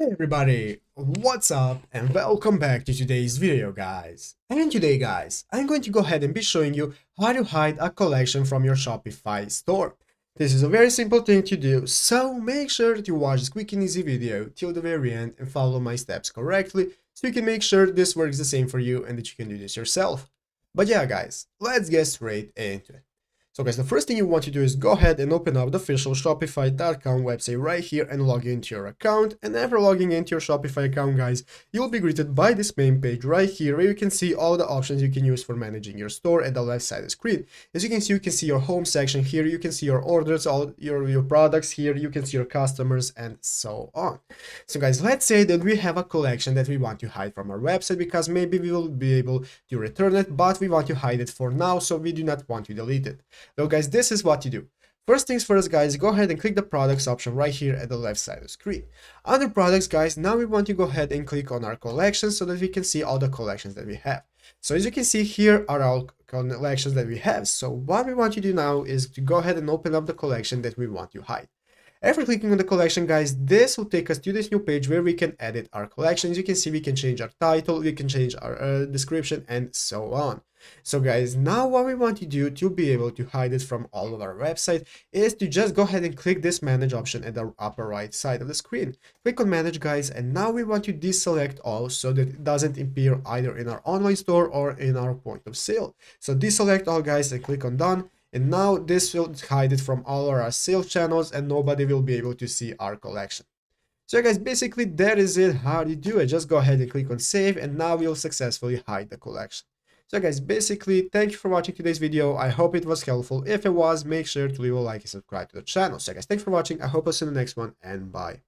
Hey everybody, what's up and welcome back to today's video guys. And today guys, I'm going to go ahead and be showing you how to hide a collection from your Shopify store. This is a very simple thing to do, so make sure that you watch this quick and easy video till the very end and follow my steps correctly so you can make sure this works the same for you and that you can do this yourself. But yeah guys, let's get straight into it. So guys, the first thing you want to do is go ahead and open up the official Shopify.com website right here and log into your account. And after logging into your Shopify account, guys, you'll be greeted by this main page right here where you can see all the options you can use for managing your store at the left side of the screen. As you can see your home section here, you can see your orders, all your products here, you can see your customers and so on. So guys, let's say that we have a collection that we want to hide from our website because maybe we will be able to return it, but we want to hide it for now, so we do not want to delete it. So guys, this is what you do. First things first guys, go ahead and click the products option right here at the left side of the screen. Under products guys, now we want to go ahead and click on our collection so that we can see all the collections that we have. So as you can see, here are all collections that we have. So what we want to do now is to go ahead and open up the collection that we want to hide. After clicking on the collection guys, this will take us to this new page where we can edit our collection. As you can see, we can change our title, we can change our description and so on. So guys, now what we want to do to be able to hide it from all of our website is to just go ahead and click this manage option at the upper right side of the screen. Click on manage guys, and now we want to deselect all so that it doesn't appear either in our online store or in our point of sale. So deselect all guys and click on done. And now this will hide it from all our sales channels and nobody will be able to see our collection. So guys, basically that is it, how you do it. Just go ahead and click on save and now we'll successfully hide the collection. So guys, basically thank you for watching today's video. I hope it was helpful. If it was, make sure to leave a like and subscribe to the channel. So guys, thanks for watching. I hope I'll see you in the next one and bye.